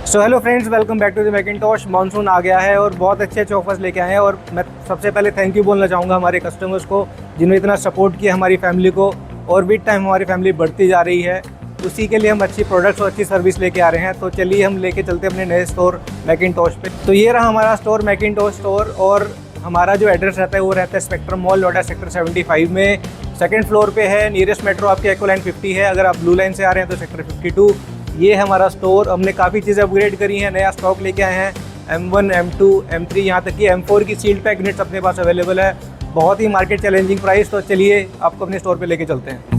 So hello friends, welcome back to the Macintosh. Monsoon आ गया है और बहुत अच्छे अच्छे ऑफर्स लेके आए हैं। और मैं सबसे पहले थैंक यू बोलना चाहूँगा हमारे कस्टमर्स को जिन्होंने इतना सपोर्ट किया हमारी फैमिली को। और विद टाइम हमारी फैमिली बढ़ती जा रही है, उसी के लिए हम अच्छी प्रोडक्ट्स और अच्छी सर्विस लेके आ रहे हैं। तो चलिए हम लेके चलते हैं अपने नए स्टोर मैकिंटोश पे। तो ये रहा हमारा स्टोर मैकिंटोश स्टोर, और हमारा जो एड्रेस रहता है वो रहता है स्पेक्ट्रम मॉल नोएडा सेक्टर 75 में। सेकंड फ्लोर पे है। नियरेस्ट मेट्रो आपकी एको लाइन 50 है। अगर आप ब्लू लाइन से आ रहे हैं तो सेक्टर 52। ये हमारा स्टोर। हमने काफ़ी चीज़ें अपग्रेड करी हैं, नया स्टॉक लेके आए हैं। M1, M2, M3 यहाँ तक कि M4 की सील्ड पैक यूनिट्स अपने पास अवेलेबल है। बहुत ही मार्केट चैलेंजिंग प्राइस। तो चलिए आपको अपने स्टोर पे लेके चलते हैं।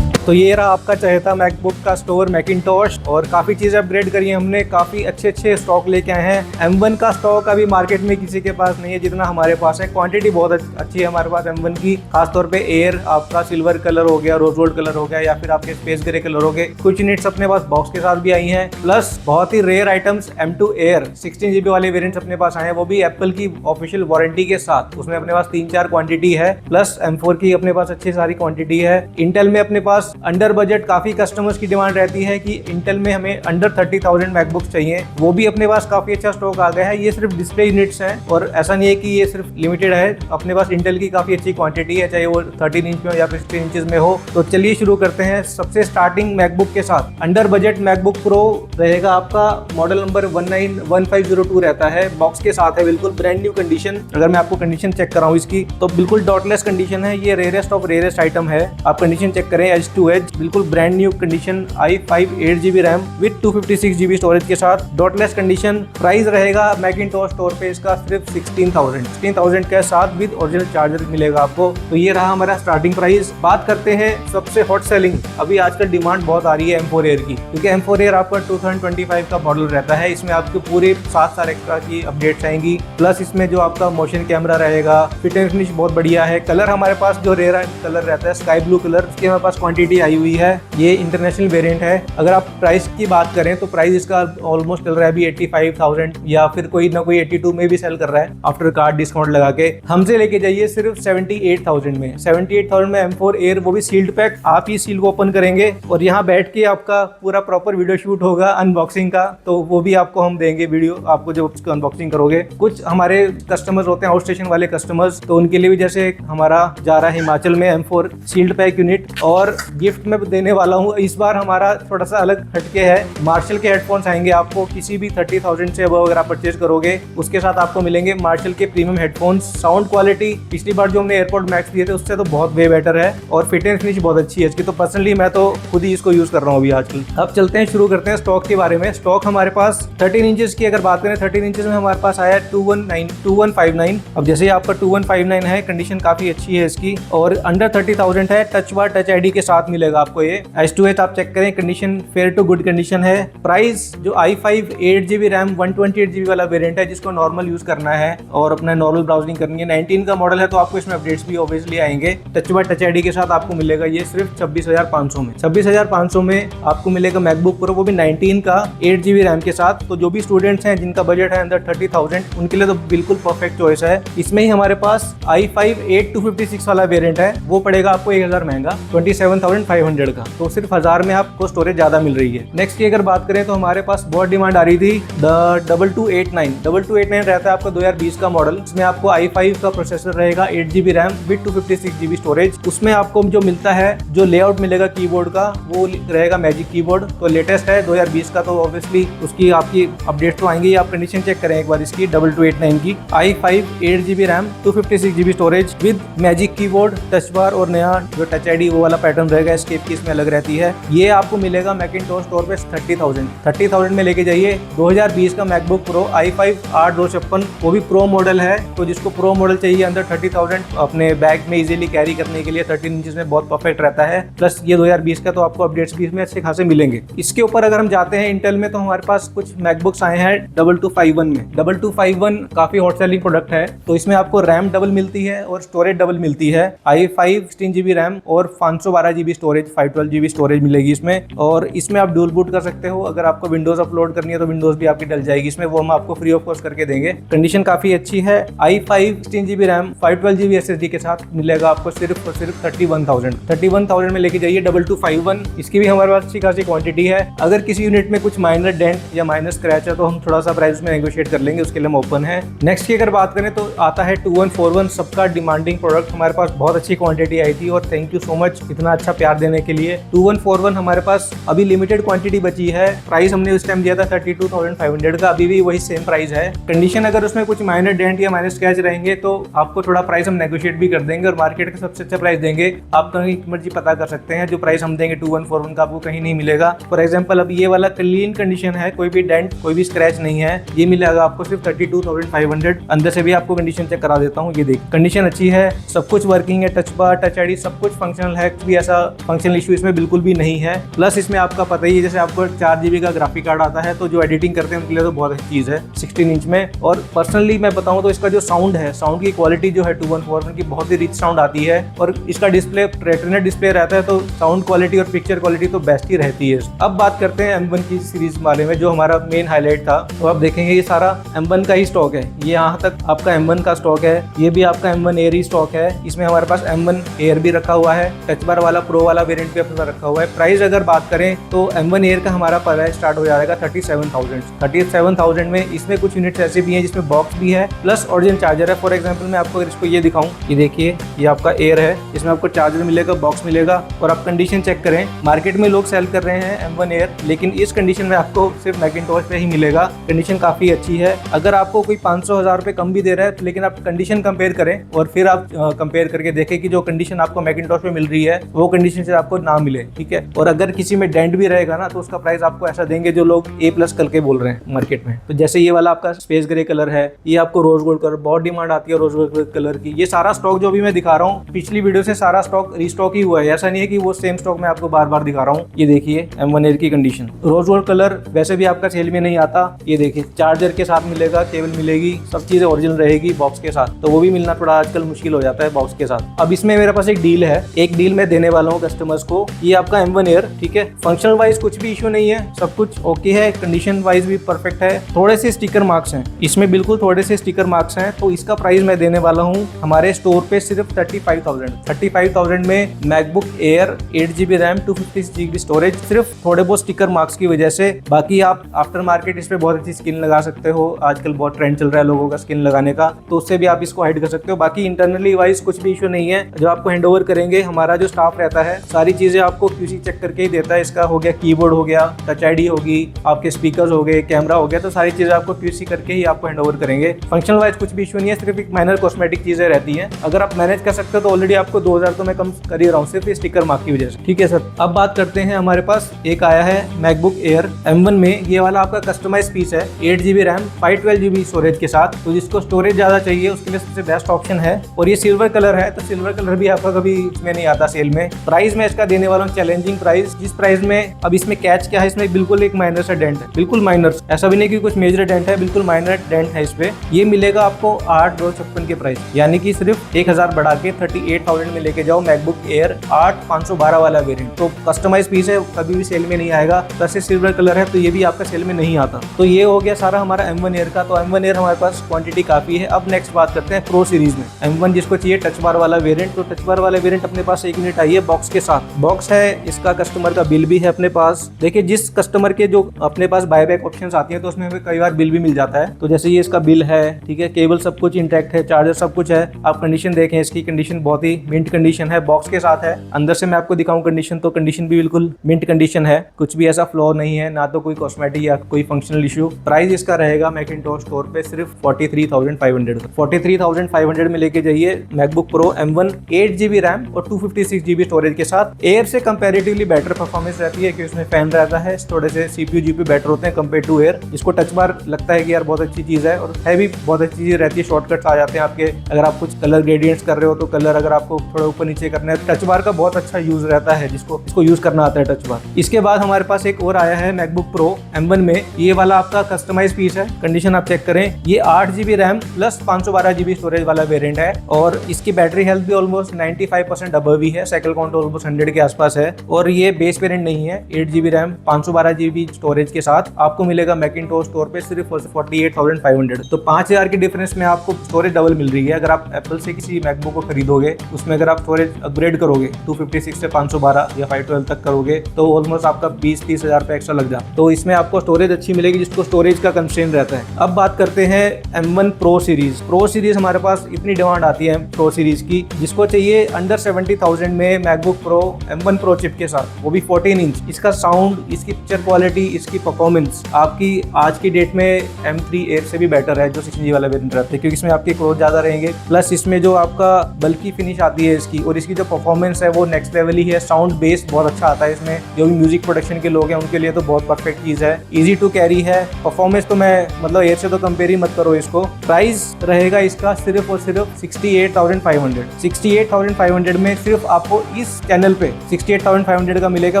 तो ये रहा आपका चहेता मैकबुक का स्टोर मैकिंटोश, और काफ़ी चीज़ें अपग्रेड करी हैं हमने। काफ़ी अच्छे अच्छे स्टॉक लेके आए हैं। M1 का स्टॉक अभी मार्केट में किसी के पास नहीं है जितना हमारे पास है। क्वांटिटी बहुत अच्छी है हमारे पास M1 की। खासतौर पे एयर आपका सिल्वर कलर हो गया, रोज गोल्ड कलर हो गया, या फिर आपके स्पेस ग्रे कलर हो गए। कुछ यूनिट्स अपने पास बॉक्स के साथ भी आई हैं। प्लस बहुत ही rare items M2 air 16 GB वाले वेरियंट्स अपने पास आए हैं, वो भी एप्पल की ऑफिशियल वारंटी के साथ। उसमें अपने पास 3-4 क्वांटिटी है। प्लस M4 की अपने पास अच्छी सारी क्वांटिटी है। इंटेल में अपने पास अंडर बजट काफी कस्टमर्स की डिमांड रहती है कि इंटेल में हमें अंडर 30,000 मैकबुक्स चाहिए, वो भी अपने पास काफी अच्छा स्टॉक आ गया है। ये सिर्फ डिस्प्ले यूनिट्स हैं और ऐसा नहीं है कि ये सिर्फ लिमिटेड है। अपने पास इंटेल की काफी अच्छी क्वांटिटी है, चाहे वो 13 इंच में या फिर 16 इंचेस में हो। तो चलिए शुरू करते हैं सबसे स्टार्टिंग मैकबुक के साथ। अंडर बजट मैकबुक प्रो रहेगा आपका, मॉडल नंबर 191502 रहता है। बॉक्स के साथ है, बिल्कुल ब्रांड न्यू कंडीशन। अगर मैं आपको कंडीशन चेक कराऊं इसकी, तो बिल्कुल डॉटलेस कंडीशन है। ये रेयरेस्ट ऑफ रेयरेस्ट आइटम है। आप कंडीशन चेक करें, एज टू एज बिल्कुल brand new condition. i5 8GB RAM with 256GB storage के साथ, डॉटलेस कंडीशन। प्राइस रहेगा मैकिंटोश स्टोर पे इसका सिर्फ 16,000 के साथ विद ओरिजिनल चार्जर मिलेगा आपको। तो ये रहा हमारा स्टार्टिंग प्राइस। बात करते हैं सबसे हॉट सेलिंग, अभी आजकल डिमांड बहुत आ रही है M4 एयर की, क्योंकि M4 एयर आपका 2025 का मॉडल रहता है। इसमें आपको पूरे 7 साल एक्स्ट्रा की अपडेट्स आएंगी। प्लस इसमें जो आपका मोशन कैमरा रहेगा, फिट एंड फिनिश बहुत बढ़िया है। कलर हमारे पास जो रेयर कलर रहता है स्काई ब्लू कलर, इसकी हमारे पास क्वांटिटी आई हुई है। ये इंटरनेशनल वेरिएंट है। अगर आप प्राइस की बात करें तो प्राइस इसका ऑलमोस्ट चल रहा है अभी 85,000, या फिर कोई ना कोई 82 में भी सेल कर रहा है आफ्टर कार्ड डिस्काउंट लगा के। हमसे लेके जाइए सिर्फ 78,000 में। 78,000 में M4 एयर, वो भी सील्ड पैक। आप ही सील को ओपन करेंगे और यहाँ बैठ के आपका पूरा प्रॉपर वीडियो शूट होगा अनबॉक्सिंग का, तो वो भी आपको हम देंगे वीडियो, आपको जब उसको अनबॉक्सिंग करोगे। कुछ हमारे कस्टमर्स होते हैं आउट स्टेशन वाले कस्टमर्स, तो उनके लिए भी जैसे हमारा जा रहा है हिमाचल में M4 सील्ड पैक यूनिट, और गिफ्ट में देने वाला हूँ। इस बार हमारा थोड़ा सा अलग हटके है। मार्शल के हेडफोन्स आएंगे आपको, किसी भी 30,000 से अबव अगर आप परचेज करोगे, उसके साथ आपको मिलेंगे मार्शल के प्रीमियम हेडफोन्स। साउंड क्वालिटी पिछली बार जो हमने एयरपोर्ट मैक्स दिए थे उससे तो बहुत वे बेटर है, और फिट एंड फिनिश बहुत अच्छी है इसकी। तो पर्सनली मैं तो खुद ही इसको यूज कर रहा हूँ अभी आजकल। अब चलते हैं, शुरू करते हैं स्टॉक के बारे में। स्टॉक हमारे पास 13 इंचेस की अगर बात करें, 13 इंचेस में हमारे पास आया 2159। अब जैसे आपका 2159 है, कंडीशन काफी अच्छी है इसकी, और अंडर 30,000 है। टच बार टच आईडी के साथ मिलेगा आपको ये। S2H आप चेक करें, condition fair to good condition है। प्राइस जो i5 8GB रैम 128GB वाला वेरिएंट है, जिसको नॉर्मल यूज करना है और अपना नॉर्मल ब्राउजिंग करनी है, 19 का मॉडल है, तो आपको इसमें अपडेट्स भी ऑब्वियसली आएंगे। टच बाय टच आईडी के साथ आपको मिलेगा ये सिर्फ 26,500 में। 26,500 में आपको मिलेगा मैकबुक प्रो, वो भी 19 का 8GB रैम के साथ। तो जो भी स्टूडेंट्स हैं जिनका बजट है अंदर 30,000, उनके लिए तो बिल्कुल परफेक्ट चॉइस है। इसमें ही हमारे पास i5 8256 वाला वेरिएंट है, वो पड़ेगा आपको 1,000 महंगा, 27,500 का। तो सिर्फ 1000 में आपको स्टोरेज ज्यादा मिल रही है। नेक्स्ट की अगर बात करें तो हमारे पास बहुत डिमांड आ रही थी 2289 रहता है आपका 2020 का मॉडल। इसमें आपको i5 का प्रोसेसर रहेगा, 8GB RAM with 256GB storage. उसमें आपको जो मिलता है, जो लेआउट मिलेगा कीबोर्ड का, वो रहेगा मैजिक कीबोर्ड। तो लेटेस्ट है 2020 का, तो ऑब्वियसली उसकी आपकी अपडेट तो आएंगी। आप कंडीशन चेक करें एक बार इसकी 2289 की। i5 8GB RAM 256GB storage with magic keyboard, touch bar, और नया जो टच आईडी वो वाला पैटर्न रहेगा, एस्केप की इसमें अलग रहती है। ये आपको मिलेगा मैकिंटोश स्टोर पे 30,000 में लेके जाइए। 2020 का मैकबुक प्रो i5 8256, वो भी प्रो मॉडल है। तो जिसको प्रो मॉडल चाहिए अंदर 30,000 अपने बैग में इजीली कैरी करने के लिए, 13 इंचेस में बहुत परफेक्ट रहता है। प्लस ये 2020 का, तो आपको अपडेट्स भी इसमें अच्छे खासे मिलेंगे। इसके ऊपर अगर हम जाते हैं इंटेल में, तो हमारे पास कुछ मैकबुक्स आए हैं 2251 में। 2251 काफी हॉट सेलिंग प्रोडक्ट है। तो इसमें आपको रैम डबल मिलती है और स्टोरेज डबल मिलती है। i5 16GB रैम और 512GB GB storage, 512 GB storage मिलेगी इसमें। और इसमें आप डुअल बूट कर सकते हो। अगर आपको विंडोज अपलोड करनी है तो विंडोज भी आपकी डल जाएगी इसमें, वो हम आपको फ्री ऑफ कॉस्ट करके देंगे। कंडीशन काफी अच्छी है। i5 16 GB RAM 512 GB SSD के साथ मिलेगा आपको सिर्फ और सिर्फ 31,000 में लेके जाइए। 2251 इसकी भी हमारे पास अच्छी खासी क्वांटिटी है। अगर किसी यूनिट में कुछ माइनर डेंट या माइनर स्क्रैच है तो हम थोड़ा सा प्राइस में नेगोशिएट कर लेंगे, उसके लिए हम ओपन है। नेक्स्ट की अगर बात करें तो आता है 2141, सबका डिमांडिंग प्रोडक्ट। हमारे पास बहुत अच्छी क्वांटिटी आई थी और थैंक यू सो मच इतना अच्छा प्यार देने के लिए। 2141 हमारे पास अभी लिमिटेड क्वांटिटी बची है। प्राइस हमने उस टाइम दिया था 32,500 का, अभी भी वही सेम प्राइस है। कंडीशन अगर उसमें कुछ माइनर डेंट या माइनर स्क्रैच रहेंगे तो आपको थोड़ा प्राइस हम नेगोशिएट भी कर देंगे और मार्केट का सबसे अच्छा प्राइस देंगे। आप कहीं मर्जी पता कर सकते हैं, जो प्राइस हम देंगे 2141 का आपको कहीं नहीं मिलेगा। फॉर एग्जांपल अब ये वाला क्लीन कंडीशन है, कोई भी डेंट कोई भी स्क्रैच नहीं है, ये मिलेगा आपको सिर्फ 32,500। अंदर से भी आपको कंडीशन चेक करा देता हूँ। ये देख कंडीशन अच्छी है, सब कुछ वर्किंग है, टच बार टच आईडी सब कुछ फंक्शनल है, भी ऐसा फंक्शनल इशू इसमें बिल्कुल भी नहीं है। प्लस इसमें आपका पता ही है, जैसे आपको 4 GB का ग्राफिक कार्ड आता है तो जो एडिटिंग करते हैं उनके लिए तो बहुत अच्छी चीज है 16 इंच में। और पर्सनली मैं बताऊं तो इसका जो साउंड है, साउंड की क्वालिटी जो है 2141 की बहुत ही रिच साउंड आती है। और इसका डिस्प्ले रेटिना डिस्प्ले रहता है तो साउंड क्वालिटी और पिक्चर क्वालिटी तो बेस्ट ही रहती है। अब बात करते हैं M1 की सीरीज बारे में, जो हमारा मेन हाईलाइट था। तो आप देखेंगे ये सारा M1 का ही स्टॉक है। ये यहाँ तक आपका M1 का स्टॉक है, ये भी आपका M1 Air ही स्टॉक है। इसमें हमारे पास M1 Air भी रखा हुआ है, टच बार वाला प्रो वाला वेरिएंट भी अपना रखा हुआ है। प्राइस अगर बात करें तो M1 Air का हमारा प्राइस स्टार्ट हो जाएगा 37,000 में। इसमें कुछ यूनिट्स ऐसे भी हैं जिसमें बॉक्स भी है प्लस ओरिजिनल चार्जर है। फॉर एग्जांपल मैं आपको इसको ये दिखाऊं, ये देखिए ये आपका एयर है, इसमें आपको चार्जर मिलेगा, बॉक्स मिलेगा। और आप कंडीशन चेक करें, मार्केट में लोग सेल कर रहे हैं M1 Air, लेकिन इस कंडीशन में आपको सिर्फ मैकिंटॉश पे ही मिलेगा। कंडीशन काफी अच्छी है। अगर आपको कोई 500,000 रुपए कम भी दे रहा है तो लेकिन आप कंडीशन कंपेयर करें और फिर आप कंपेयर करके देखें कि जो कंडीशन आपको मैकिंटॉश पे मिल रही है वो कंडीशन से आपको ना मिले, ठीक है। और अगर किसी में डेंट भी रहेगा ना तो उसका प्राइस आपको ऐसा देंगे जो लोग A+ करके बोल रहे हैं मार्केट में। तो जैसे ये वाला आपका स्पेस ग्रे कलर है, ये आपको रोज गोल्ड कलर, बहुत डिमांड आती है रोज गोल्ड कलर की। ये सारा स्टॉक जो भी मैं दिखा रहा हूँ पिछली वीडियो से सारा स्टॉक रीस्टॉक ही हुआ है, ऐसा नहीं है कि वो सेम स्टॉक मैं आपको बार बार दिखा रहा हूँ। ये देखिए M1 Air की कंडीशन, रोज गोल्ड कलर वैसे भी आपका सेल में नहीं आता। ये देखिए चार्जर के साथ मिलेगा, केबल मिलेगी, सब चीजें ओरिजिनल रहेगी बॉक्स के साथ, तो वो भी मिलना थोड़ा आजकल मुश्किल हो जाता है बॉक्स के साथ। अब इसमें मेरे पास एक डील है, एक डील मैं देने वाला हूँ कस्टमर्स को। ये आपका M1 Air, ठीक है, फंक्शनल वाइज कुछ भी इशू नहीं है, सब कुछ ओके है, कंडीशन वाइज भी परफेक्ट है। थोड़े से स्टिकर मार्क्स हैं इसमें, बिल्कुल थोड़े से स्टिकर मार्क्स हैं। तो इसका प्राइस मैं देने वाला हूँ हमारे स्टोर पे सिर्फ 35,000 में MacBook air 8 GB RAM 256 GB storage, सिर्फ थोड़े बहुत स्टिकर मार्क्स की वजह से। बाकी आप आफ्टर मार्केट इस पे बहुत अच्छी स्किन लगा सकते हो, आजकल बहुत ट्रेंड चल रहा है लोगों का स्किन लगाने का, तो उससे भी आप इसको हाइड कर सकते हो। बाकी इंटरनली वाइज कुछ भी इशू नहीं है। जो आपको हैंड ओवर करेंगे, हमारा जो स्टाफ रहता है सारी चीजें आपको QC चेक करके ही देता है। इसका हो गया कीबोर्ड, हो गया टच आईडी, होगी आपके स्पीकर्स हो गए, कैमरा हो गया, तो सारी चीजें आपको QC करके ही आपको हैंड ओवर करेंगे। फंक्शनल वाइज कुछ भी इशू नहीं है, सिर्फ एक माइनर कॉस्मेटिक चीजें रहती हैं। अगर आप मैनेज कर सकते हो तो ऑलरेडी आपको 2,000 तो मैं कम कर ही रहा हूँ सिर्फ स्टिकर मार्क की वजह से, ठीक है सर। अब बात करते हैं, हमारे पास एक आया है मैकबुक एयर M1 में, ये वाला आपका कस्टमाइज पीस है 8 GB रैम 512 GB स्टोरेज के साथ। तो जिसको स्टोरेज ज्यादा चाहिए उसके लिए सबसे बेस्ट ऑप्शन है। और ये सिल्वर कलर है, तो सिल्वर कलर भी आपका कभी इसमें नहीं आता सेल में। प्राइस में इसका देने वाला हूँ चैलेंजिंग प्राइस, जिस प्राइस में अब इसमें कैच क्या है, इसमें बिल्कुल एक माइनर सा डेंट है, बिल्कुल माइनर, ऐसा भी नहीं कि कुछ मेजर डेंट है, बिल्कुल माइनर डेंट है इस पे। ये मिलेगा आपको 8,256 के प्राइस, यानी कि सिर्फ 1,000 बढ़ा के 38,000 में लेके जाओ मैकबुक एयर 8,512 वाला वेरिएंट। तो कस्टमाइज पीस है, कभी भी सेल में नहीं आएगा। वैसे सिल्वर कलर है तो ये भी आपका सेल में नहीं आता। तो ये हो गया सारा हमारा M1 Air का। तो M1 Air हमारे पास क्वांटिटी काफी है। अब नेक्स्ट बात करते हैं प्रो सीरीज में। M1 जिसको चाहिए टच बार वाला वेरिएंट, तो टच बार वाला वेरिएंट अपने पास एक यूनिट आई है बॉक्स के साथ। बॉक्स है, इसका कस्टमर का बिल भी है अपने पास। देखिए जिस कस्टमर के जो अपने पास बायबैक ऑप्शंस आती हैं तो उसमें हमें कई बार बिल भी मिल जाता है। तो जैसे ये इसका बिल है, ठीक है, केबल सब कुछ इंटैक्ट है, चार्जर सब कुछ है। आप कंडीशन देखें, इसकी कंडीशन बहुत ही मिंट कंडीशन है, बॉक्स के साथ है। अंदर से मैं आपको दिखाऊं कंडीशन, तो कंडीशन भी बिल्कुल मिंट कंडीशन है, कुछ भी ऐसा फ्लॉ नहीं है, ना तो कोई कॉस्मेटिक या कोई फंक्शनल इशू। प्राइस इसका रहेगा मैकिंटॉश स्टोर पे सिर्फ 43,500। 43,500 में लेके जाइए MacBook pro M1 8 GB RAM और 256 GB स्टोरेज के साथ। एयर से कंपैरेटिवली बेटर परफॉर्मेंस रहती है कि उसमें फैन रहता है, थोड़े से CPU GPU बेटर होते हैं कंपेयर टू एयर। इसको टच बार लगता है कि यार बहुत अच्छी चीज है, और है भी बहुत अच्छी चीज रहती है। शॉर्टकट्स आ जाते हैं आपके, अगर आप कुछ कलर ग्रेडियंट्स कर रहे हो तो कलर अगर आपको थोड़ा ऊपर नीचे करना है, टच बार का बहुत अच्छा यूज रहता है, इसको यूज करना आता है टच बार। इसके बाद हमारे पास एक और आया है मैकबुक प्रो M1 में, ये वाला आपका कस्टमाइज पीस है। कंडीशन आप चेक करें, ये 8 GB RAM plus 512 GB storage वाला वेरिएंट है, और इसकी बैटरी हेल्थ भी ऑलमोस्ट 95% अबव ही है, साइकिल काउंट ऑलमोस्ट 100 के आसपास है। और ये बेस वेरिएंट नहीं है, 8 GB रैम 512 GB स्टोरेज के साथ आपको मिलेगा मैकिंटोश स्टोर पे सिर्फ 48,500। तो 5,000 के डिफरेंस में आपको स्टोरेज डबल मिल रही है। अगर आप एप्पल से किसी मैकबुक को खरीदोगे, उसमें अगर आप स्टोरेज अपग्रेड करोगे 256 से 512 या 512 तक करोगे तो ऑलमोस्ट आपका 20-30 हज़ार रुपये एक्स्ट्रा लग जाता। तो इसमें आपको स्टोरेज अच्छी मिलेगी जिसको स्टोरेज का कंस्ट्रेन रहता है। अब बात करते हैं M1 Pro series. Pro series हमारे पास इतनी डिमांड आती है प्रो सीरीज की, जिसको चाहिए अंडर 70,000 में MacBook pro M1 Pro chip के साथ, वो भी 14 इंच। इसका साउंड, इसकी पिक्चर क्वालिटी, इसकी परफॉर्मेंस आपकी आज की डेट में M3 Air से भी बेटर है जो 16GB वाला वेरिएंट रहता है, क्योंकि इसमें आपके कोर ज़्यादा रहेंगे। प्लस इसमें जो आपका बल्कि फिनिश आती है इसकी, और इसकी जो परफॉर्मेंस है वो नेक्स्ट लेवल ही है। साउंड बेस बहुत अच्छा आता है इसमें। जो भी म्यूजिक प्रोडक्शन के लोग हैं उनके लिए तो बहुत परफेक्ट चीज़ है। इजी टू कैरी है। परफॉर्मेंस तो मैं मतलब एयर से तो कंपेयर ही मत करो इसको। प्राइस रहेगा इसका सिर्फ और सिर्फ 68,500। 68,500 में सिर्फ आपको इस चैनल पे 68,500 का मिलेगा।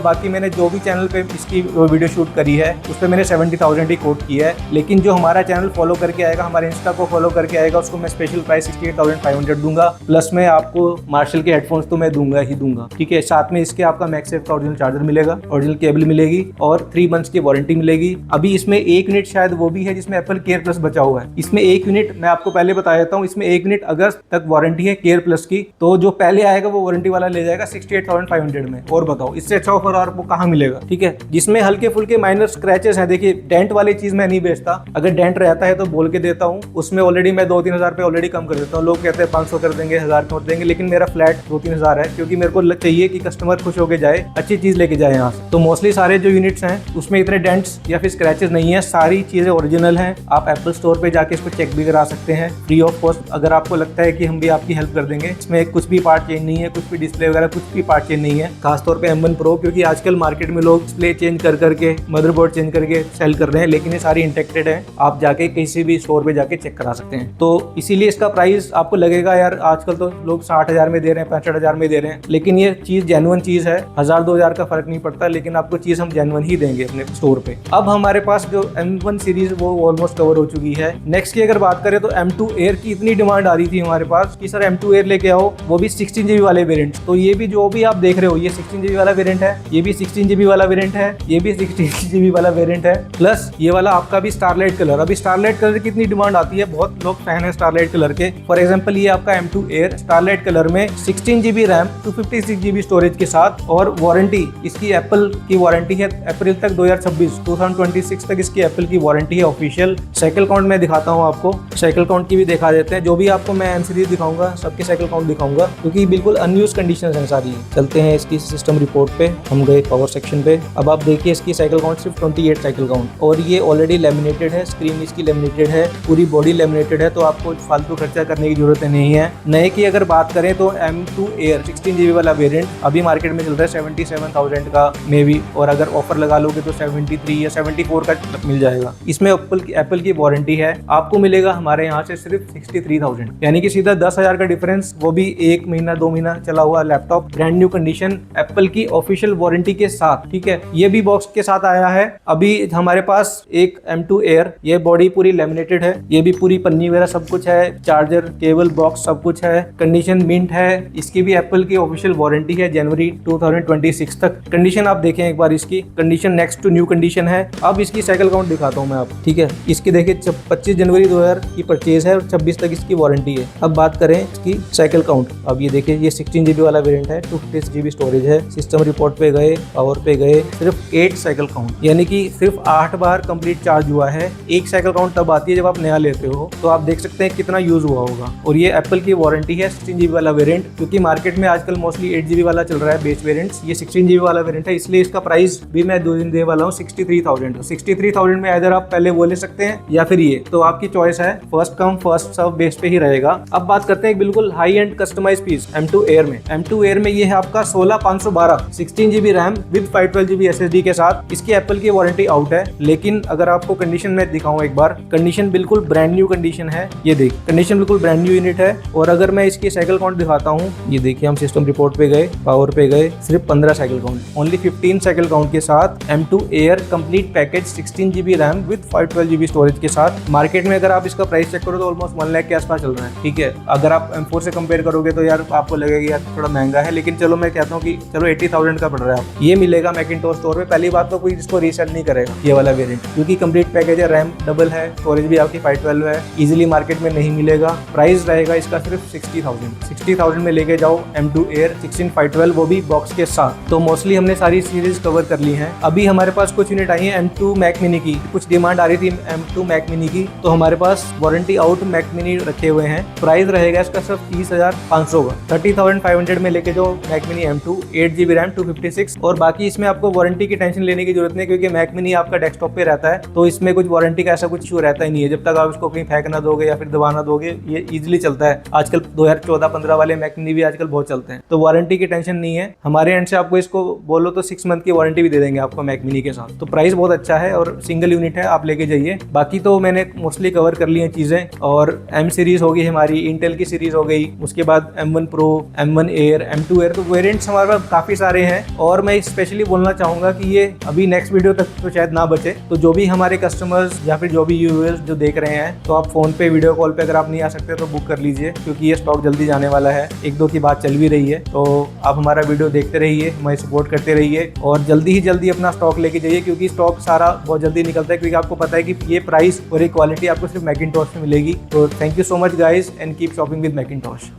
बाकी मैंने जो भी चैनल पे इसकी वीडियो शूट करी है उस पर मैंने 70,000 ही कोट किया है। लेकिन जो हमारा चैनल फॉलो करके आएगा, हमारे इंस्टा को फॉलो करके आएगा, उसको मैं स्पेशल प्राइस 68,500 दूंगा। प्लस में आपको मार्शल के हेडफोन्स तो मैं दूंगा ही दूंगा, ठीक है। साथ में इसके आपका मैगसेफ का ओरिजिनल चार्जर मिलेगा, ओरिजिनल केबल मिलेगी और 3 मंथ्स की वारंटी मिलेगी। अभी इसमें 1 यूनिट शायद वो भी है जिसमें एप्पल केयर प्लस बचा हुआ है। इसमें 1 यूनिट मैं आपको पहले बता देता हूँ, इसमें 1 यूनिट अगस्त तक वारंटी है केयर प्लस की। तो जो पहले आएगा वो वारंटी वाला ले जाएगा 68,500 में। और बताओ इससे अच्छा ऑफर और आपको कहाँ मिलेगा, ठीक है। जिसमें हल्के फुल्के माइनर स्क्रैचेस हैं। देखिए डेंट वाली चीज मैं नहीं बेचता, अगर डेंट रहता है तो बोल के देता हूँ। उसमें ऑलरेडी मैं 2-3 हज़ार रुपये ऑलरेडी कम कर देता हूँ। लोग कहते हैं 500 कर देंगे, 1000 कर देंगे, लेकिन मेरा फ्लैट 2-3 हज़ार है, क्योंकि मेरे को चाहिए कि कस्टमर खुश होकर जाए, अच्छी चीज लेके जाए यहाँ से। तो मोस्टली सारे जो यूनिट्स हैं उसमें इतने डेंट्स या फिर स्क्रैचेस नहीं है, सारी चीजें ओरिजिनल हैं। आप एप्पल स्टोर पे जाके इसको चेक भी करा सकते हैं फ्री ऑफ कॉस्ट। अगर आपको लगता है कि हम भी आपकी हेल्प कर देंगे, इसमें कुछ भी पार्ट चेंज नहीं है, कुछ भी डिस्प्ले वगैरह कुछ भी पार्ट चेंज नहीं है। खासतौर पे M1 Pro, क्योंकि आजकल मार्केट में लोग डिस्प्ले चेंज कर करके, मदरबोर्ड चेंज करके सेल कर रहे हैं, लेकिन ये सारी इंटेक्टेड है। आप जाके किसी भी स्टोर पे जाके चेक करा सकते हैं। तो इसीलिए इसका प्राइस आपको लगेगा यार आजकल तो लोग 60,000 में दे रहे हैं, 65,000 में दे रहे हैं, लेकिन ये चीज जेन्युइन चीज है। 1000-2000 का फर्क नहीं पड़ता, लेकिन आपको चीज हम जेन्युइन ही देंगे अपने स्टोर पे। अब हमारे पास जो M1 सीरीज वो ऑलमोस्ट कवर हो चुकी है। नेक्स्ट की अगर बात करें तो M2 Air की इतनी डिमांड आ रही थी हमारे पास कि सर M2 Air लेके आओ, वो भी 16GB वाले वेरिएंट। तो ये भी जो भी आप देख रहे हो, ये 16GB वाला वेरिएंट है, ये भी 16GB वाला वेरिएंट है, ये भी 16GB वाला वेरिएंट है, प्लस ये वाला आपका भी स्टारलाइट कलर। अभी स्टारलाइट कलर की इतनी डिमांड आती है, बहुत लोग फैन है स्टारलाइट कलर के। फॉर एग्जांपल ये आपका M2 Air स्टारलाइट कलर में 16GB रैम 256GB स्टोरेज के साथ, और वारंटी इसकी एप्पल की वारंटी है अप्रैल तक 2026 तक इसकी एप्पल की वारंटी है ऑफिशियल। साइकिल काउंट मैं दिखाता हूँ आपको, साइकिल काउंट की भी दिखा देते हैं। जो भी आपको मैं M सीरीज दिखाऊंगा सबके साइकिल काउंट दिखाऊंगा, क्योंकि बिल्कुल अनयूज कंडीशन है सारी। चलते हैं इसकी सिस्टम रिपोर्ट पे, हम गए पावर सेक्शन पे। अब आप देखिए इसकी साइकिल काउंट सिर्फ 28 साइकिल काउंट, और ये ऑलरेडी लेमिनेटेड है, स्क्रीन इसकी लेमिनेटेड है, पूरी बॉडी लेमिनेटेड है, तो आपको फालतू खर्चा करने की जरूरत नहीं है। नए की अगर बात करें तो M2 Air 16GB वाला वेरिएंट अभी मार्केट में चल रहा है 77,000 का मे बी, और अगर ऑफर लगा लोगे तो 73 या 74 का मिल जाएगा। इसमें एप्पल की वारंटी है, आपको मिलेगा हमारे यहाँ से सिर्फ 63,000, यानी कि सीधा 10,000 का डिफरेंस, वो भी 1 महीना 2 महीना चला हुआ laptop, brand new condition, Apple की ऑफिशियल वारंटी के साथ, ठीक है। ये भी बॉक्स के साथ आया है। अभी हमारे पास एक M2 Air, ये बॉडी पूरी लेमिनेटेड है, ये भी पूरी पन्नी वगैरह सब कुछ है, चार्जर केबल बॉक्स सब कुछ है, कंडीशन मिंट है। इसकी भी एप्पल की ऑफिशियल वारंटी है जनवरी 2026 तक। कंडीशन आप देखें एक बार, इसकी condition next to new condition है। अब इसकी साइकिल काउंट दिखाता हूँ मैं आपको, ठीक है। इसकी देखिए 25 जनवरी 2000 की परचेज है और 26 तक इसकी वारंटी है। अब बात करें इसकी साइकिल काउंट, अब ये देखिए ये 16GB वाला वेरिएंट है, 256GB स्टोरेज है। सिस्टम रिपोर्ट पे गए, पावर पे गए, सिर्फ 8 साइकिल काउंट, यानी कि सिर्फ 8 बार कंप्लीट चार्ज हुआ है। एक साइकिल काउंट तब आती है जब आप नया लेते हो, तो आप देख सकते हैं कितना यूज हुआ होगा। और ये एप्पल की वारंटी है 16GB वाला वेरिएंट, क्योंकि मार्केट में आजकल मोस्टली 8GB वाला चल रहा है बेस वेरिएंट्स, ये 16GB वाला वेरिएंट है, इसलिए इसका प्राइस भी मैं 2 दिन दे वाला हूँ 63,000। तो 63,000 में इधर आप पहले वो ले सकते हैं या फिर ये, तो आपकी चॉइस है, first come first serve base पे ही रहेगा। अब बात करते हैं बिल्कुल high end customize piece M2 Air में। M2 Air में ये है आपका 16512 16GB RAM with 512GB SSD के साथ। इसकी एप्पल की वारंटी आउट है, लेकिन अगर आपको कंडीशन में दिखाऊं एक बार, कंडीशन बिल्कुल ब्रांड न्यू कंडीशन है। ये देख कंडीशन बिल्कुल ब्रांड न्यू यूनिट है। और अगर मैं इसकी साइकिल काउंट दिखाता हूँ, ये देखिए हम सिस्टम रिपोर्ट पे गए, पावर पे गए, सिर्फ 15 cycle count, only 15 cycle count के साथ M2 Air complete package 16GB RAM with 512GB storage के साथ। मार्केट में अगर आप इसका प्राइस चेक करो तो ऑलमोस्ट 1 लाख के आसपास चल रहा है, ठीक है। अगर आप M4 से कंपेयर करोगे तो यार आपको लगेगा यार थोड़ा महंगा है, लेकिन लेकिन चलो मैं कहता हूँ कि चलो 80,000 का पड़ रहा है, ये मिलेगा मैकिंटोश स्टोर पे। पहली बात तो कोई इसको रीसेल नहीं करेगा ये वाला वेरिएंट, क्योंकि कंप्लीट पैकेज है, रैम डबल है, स्टोरेज भी आपकी 512 है, इजीली मार्केट में नहीं मिलेगा। प्राइस रहेगा इसका सिर्फ 60,000 में लेके जाओ M2 Air 16512, वो भी बॉक्स के साथ। तो मोस्टली हमने सारी सीरीज कवर कर ली हैं। अभी हमारे पास कुछ यूनिट आई है M2 Mac Mini की, कुछ डिमांड आ रही थी M2 Mac Mini की, तो हमारे पास वारंटी आउट Mac Mini रखे हुए हैं। प्राइस रहेगा इसका सिर्फ 30,500 का। 30,500 में लेके जाओ Mac Mini M2 8GB RAM 256, और बाकी इसमें आपको वारंटी की टेंशन लेने की जरूरत नहीं, क्योंकि Mac Mini आपका डेस्कटॉप पे रहता है, तो इसमें कुछ वारंटी का ऐसा कुछ इशू रहता ही नहीं है। जब तक आप इसको कहीं फेंक ना दोगे या फिर दबाना दोगे, ये इजीली चलता है। आजकल 2014-15 वाले Mac Mini भी आजकल बहुत चलते हैं, तो वारंटी की टेंशन नहीं है। हमारे एंड से आपको इसको बोलो तो 6 मंथ की वारंटी भी दे देंगे आपको Mac Mini के साथ। तो प्राइस बहुत अच्छा है और सिंगल यूनिट है, आप लेके जाइए। बाकी तो मैंने मोस्टली कवर कर ली हैं चीजें। और M सीरीज हो गई हमारी, इंटेल की सीरीज हो गई, उसके बाद M1 Pro, M1 Air, M2 Air, तो वेरिएंट्स हमारे पास काफी सारे हैं। और मैं स्पेशली बोलना चाहूंगा कि ये अभी नेक्स्ट वीडियो तक तो शायद ना बचे, तो जो भी हमारे कस्टमर्स या फिर जो भी यूजर्स जो देख रहे हैं, तो आप फोन पे वीडियो कॉल पे अगर आप नहीं आ सकते तो बुक कर लीजिए, क्योंकि ये स्टॉक जल्दी जाने वाला है। 1-2 की बात चल भी रही है, तो आप हमारा वीडियो देखते रहिए, हमें सपोर्ट करते रहिए और जल्दी ही जल्दी अपना स्टॉक लेके जाइए, क्योंकि स्टॉक सारा बहुत जल्दी निकलता है, क्योंकि आपको पता है कि ये प्राइस और ये क्वालिटी आपको सिर्फ मैकिंटोश में मिलेगी। तो thank you so much guys and keep shopping with Macintosh.